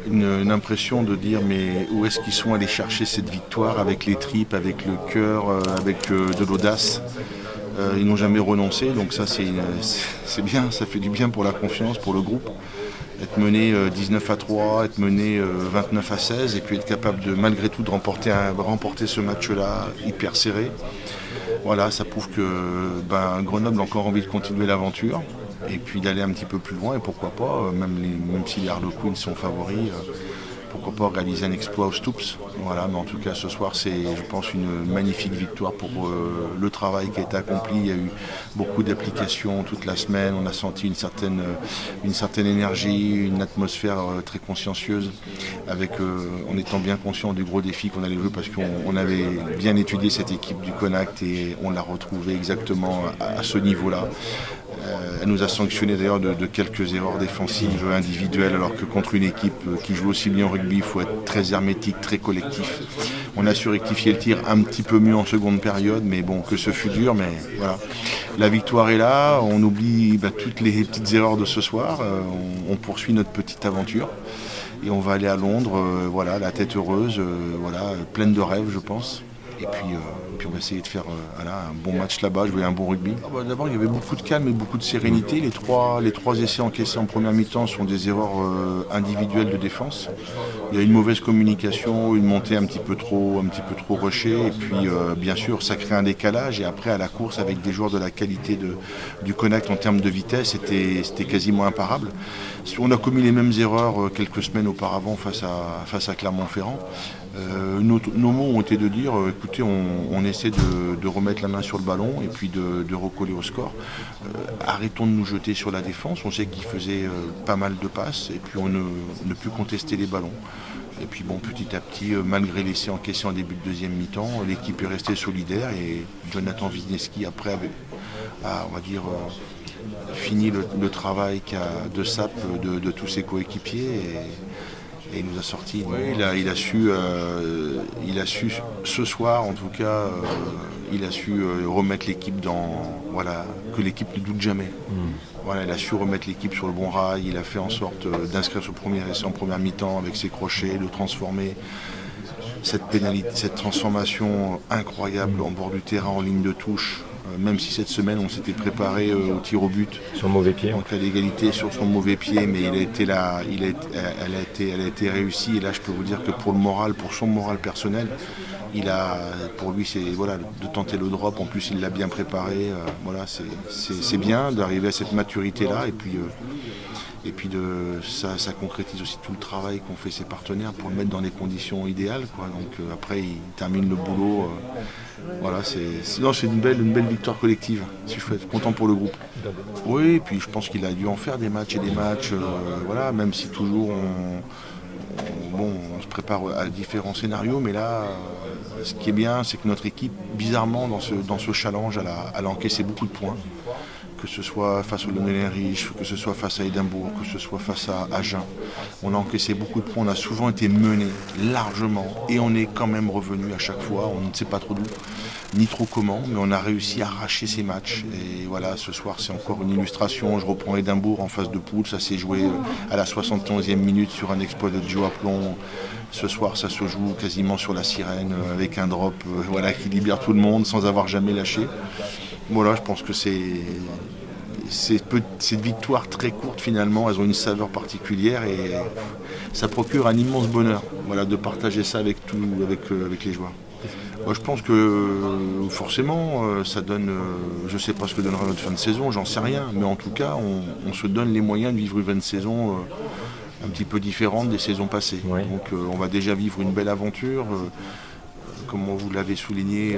une impression de dire mais où est-ce qu'ils sont allés chercher cette victoire avec les tripes, avec le cœur, avec de l'audace. Ils n'ont jamais renoncé, donc ça c'est bien, ça fait du bien pour la confiance, pour le groupe. Être mené 19-3, être mené 29-16 et puis être capable de malgré tout de remporter ce match-là hyper serré. Voilà, ça prouve que Grenoble a encore envie de continuer l'aventure et puis d'aller un petit peu plus loin et pourquoi pas, même si les Harlequins sont favoris, pourquoi pas réaliser un exploit au Stoups. Voilà, mais en tout cas ce soir c'est je pense une magnifique victoire pour le travail qui a été accompli. Il y a eu beaucoup d'applications toute la semaine, on a senti une certaine énergie, une atmosphère très consciencieuse, en étant bien conscient du gros défi qu'on allait jouer parce qu'on avait bien étudié cette équipe du Connacht et on l'a retrouvée exactement à ce niveau-là. Elle nous a sanctionné d'ailleurs de quelques erreurs défensives individuelles alors que contre une équipe qui joue aussi bien au rugby, il faut être très hermétique, très collectif. On a su rectifier le tir un petit peu mieux en seconde période, mais bon, que ce fut dur, mais voilà. La victoire est là, on oublie toutes les petites erreurs de ce soir, on poursuit notre petite aventure et on va aller à Londres, la tête heureuse, pleine de rêves je pense. Et puis on va essayer de faire un bon match là-bas, jouer un bon rugby. D'abord il y avait beaucoup de calme et beaucoup de sérénité. Les trois essais encaissés en première mi-temps sont des erreurs individuelles de défense. Il y a une mauvaise communication, une montée un petit peu trop rushée. Et puis bien sûr ça crée un décalage. Et après à la course avec des joueurs de la qualité du Connacht en termes de vitesse, c'était quasiment imparable. On a commis les mêmes erreurs quelques semaines auparavant face à Clermont-Ferrand. Nos mots ont été de dire écoutez, on essaie de remettre la main sur le ballon et puis de recoller au score. Arrêtons de nous jeter sur la défense, on sait qu'ils faisaient pas mal de passes et puis on ne peut plus les ballons. Et puis bon, petit à petit, malgré l'essai encaissé en début de deuxième mi-temps, l'équipe est restée solidaire et Jonathan Wisniewski après a fini le travail de sape de tous ses coéquipiers et il nous a sorti. Oui, il a su ce soir en tout cas, il a su remettre l'équipe que l'équipe ne doute jamais. Voilà, il a su remettre l'équipe sur le bon rail, il a fait en sorte d'inscrire ce premier essai en première mi-temps avec ses crochets, de transformer cette transformation incroyable en bord du terrain, en ligne de touche. Même si cette semaine on s'était préparé au tir au but. Sur le mauvais pied. En cas d'égalité sur son mauvais pied, mais elle a été réussie. Et là je peux vous dire que pour son moral personnel, pour lui c'est de tenter le drop. En plus il l'a bien préparé. C'est bien d'arriver à cette maturité là. Et puis ça concrétise aussi tout le travail qu'ont fait ses partenaires pour le mettre dans les conditions idéales. Donc après il termine le boulot. C'est une belle victoire collective. Si je suis content pour le groupe. Oui, et puis je pense qu'il a dû en faire des matchs et des matchs. Même si toujours on se prépare à différents scénarios, mais là, ce qui est bien, c'est que notre équipe, bizarrement, dans ce challenge, elle a encaissé beaucoup de points. Que ce soit face au London-Riche, que ce soit face à Édimbourg, que ce soit face à Agen. On a encaissé beaucoup de points, on a souvent été menés largement et on est quand même revenu à chaque fois, on ne sait pas trop d'où, ni trop comment, mais on a réussi à arracher ces matchs. Et voilà, ce soir c'est encore une illustration, je reprends Édimbourg en phase de poule, ça s'est joué à la 71e minute sur un exploit de Joe Aplomb. Ce soir ça se joue quasiment sur la sirène avec un drop qui libère tout le monde sans avoir jamais lâché. Voilà, je pense que ces victoires très courtes finalement, elles ont une saveur particulière et ça procure un immense bonheur de partager ça avec les joueurs. Moi, je pense que forcément ça donne, je ne sais pas ce que donnera notre fin de saison, j'en sais rien, mais en tout cas on se donne les moyens de vivre une fin de saison un petit peu différente des saisons passées. Oui. Donc on va déjà vivre une belle aventure. Comme vous l'avez souligné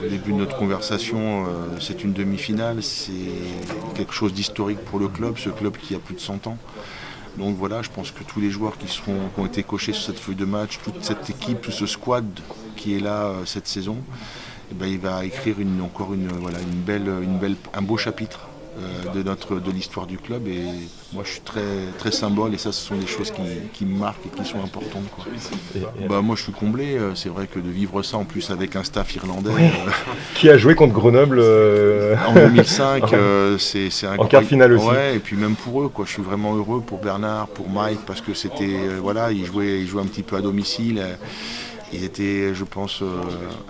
au début de notre conversation, c'est une demi-finale, c'est quelque chose d'historique pour le club, ce club qui a plus de 100 ans. Donc voilà, je pense que tous les joueurs qui ont été cochés sur cette feuille de match, toute cette équipe, tout ce squad qui est là cette saison, il va écrire un beau chapitre de l'histoire du club. Et moi, je suis très, très symbole, et ça, ce sont des choses qui me marquent et qui sont importantes, quoi. Moi, je suis comblé. C'est vrai que de vivre ça, en plus, avec un staff irlandais. Qui a joué contre Grenoble en 2005, c'est incroyable. En quart de finale aussi. Ouais, et puis même pour eux, quoi. Je suis vraiment heureux pour Bernard, pour Mike, parce que c'était, voilà, ils jouaient un petit peu à domicile. Ils étaient, je pense,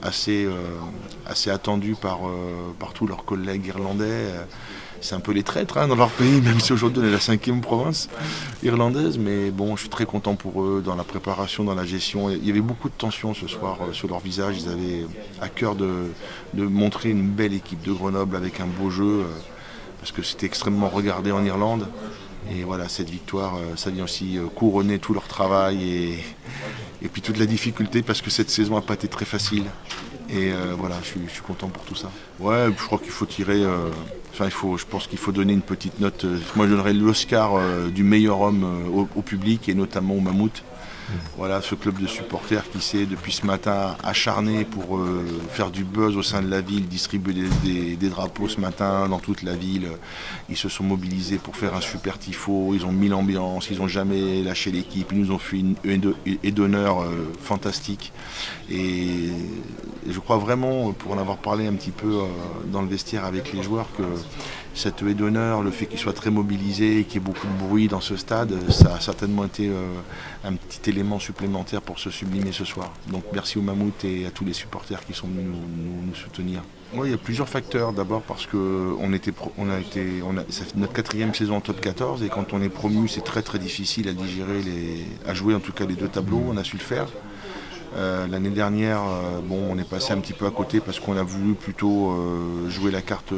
assez attendus par tous leurs collègues irlandais. C'est un peu les traîtres, hein, dans leur pays, même si aujourd'hui on est la 5e province irlandaise. Mais bon, je suis très content pour eux dans la préparation, dans la gestion. Il y avait beaucoup de tension ce soir sur leur visage. Ils avaient à cœur de montrer une belle équipe de Grenoble avec un beau jeu, parce que c'était extrêmement regardé en Irlande. Et voilà, cette victoire, ça vient aussi couronner tout leur travail et puis toute la difficulté, parce que cette saison n'a pas été très facile. Et voilà, je suis content pour tout ça. Ouais, je crois qu'il faut tirer... je pense qu'il faut donner une petite note. Moi, je donnerais l'Oscar du meilleur homme au public, et notamment au Mammouth. Voilà, ce club de supporters qui s'est depuis ce matin acharné pour faire du buzz au sein de la ville, distribuer des drapeaux ce matin dans toute la ville. Ils se sont mobilisés pour faire un super tifo, ils ont mis l'ambiance, ils n'ont jamais lâché l'équipe, ils nous ont fait une haie d'honneur fantastique. Et je crois vraiment, pour en avoir parlé un petit peu dans le vestiaire avec les joueurs, que cette haie d'honneur, le fait qu'ils soient très mobilisés, qu'il y ait beaucoup de bruit dans ce stade, ça a certainement été un petit élément supplémentaire pour se sublimer ce soir. Donc merci au Mammouth et à tous les supporters qui sont venus nous soutenir. Il y a plusieurs facteurs. D'abord parce que c'est notre 4e saison en top 14, et quand on est promu, c'est très très difficile à digérer, à jouer en tout cas les 2 tableaux. On a su le faire. L'année dernière, on est passé un petit peu à côté parce qu'on a voulu plutôt jouer la carte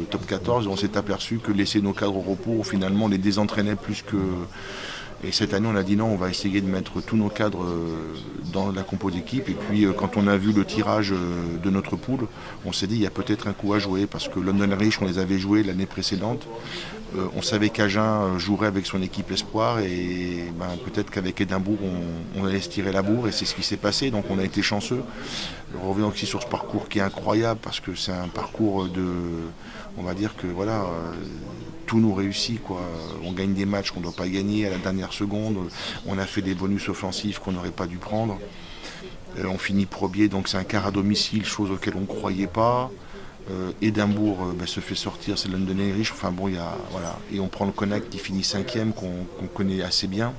top 14, et on s'est aperçu que laisser nos cadres au repos, finalement, les désentraînait plus que... Et cette année, on a dit non, on va essayer de mettre tous nos cadres dans la compo d'équipe. Et puis, quand on a vu le tirage de notre poule, on s'est dit, il y a peut-être un coup à jouer, parce que London Irish, on les avait joués l'année précédente. On savait qu'Agen jouerait avec son équipe espoir, et peut-être qu'avec Édimbourg, on allait se tirer la bourre, et c'est ce qui s'est passé. Donc, on a été chanceux. Je reviens aussi sur ce parcours qui est incroyable, parce que c'est un parcours on va dire que voilà... tout nous réussit, quoi. On gagne des matchs qu'on ne doit pas gagner à la dernière seconde. On a fait des bonus offensifs qu'on n'aurait pas dû prendre. On finit premier, donc c'est un quart à domicile, chose auquel on ne croyait pas. Édimbourg se fait sortir, c'est London Irish. Enfin bon, voilà. Et on prend le Connacht qui finit 5e, qu'on connaît assez bien.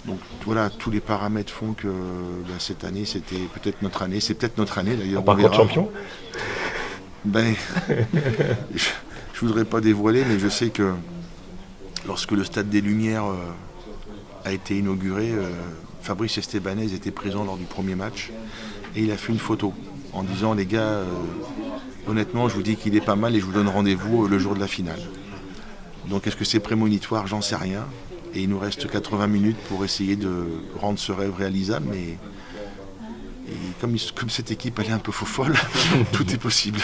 Donc voilà, tous les paramètres font que cette année, c'était peut-être notre année. C'est peut-être notre année d'ailleurs. Par contre, champion Je ne voudrais pas dévoiler, mais je sais que lorsque le Stade des Lumières a été inauguré, Fabrice Estebanez était présent lors du premier match, et il a fait une photo en disant, les gars, honnêtement, je vous dis qu'il est pas mal, et je vous donne rendez-vous le jour de la finale. Donc est-ce que c'est prémonitoire? J'en sais rien. Et il nous reste 80 minutes pour essayer de rendre ce rêve réalisable, mais comme cette équipe elle est un peu faux folle, tout est possible.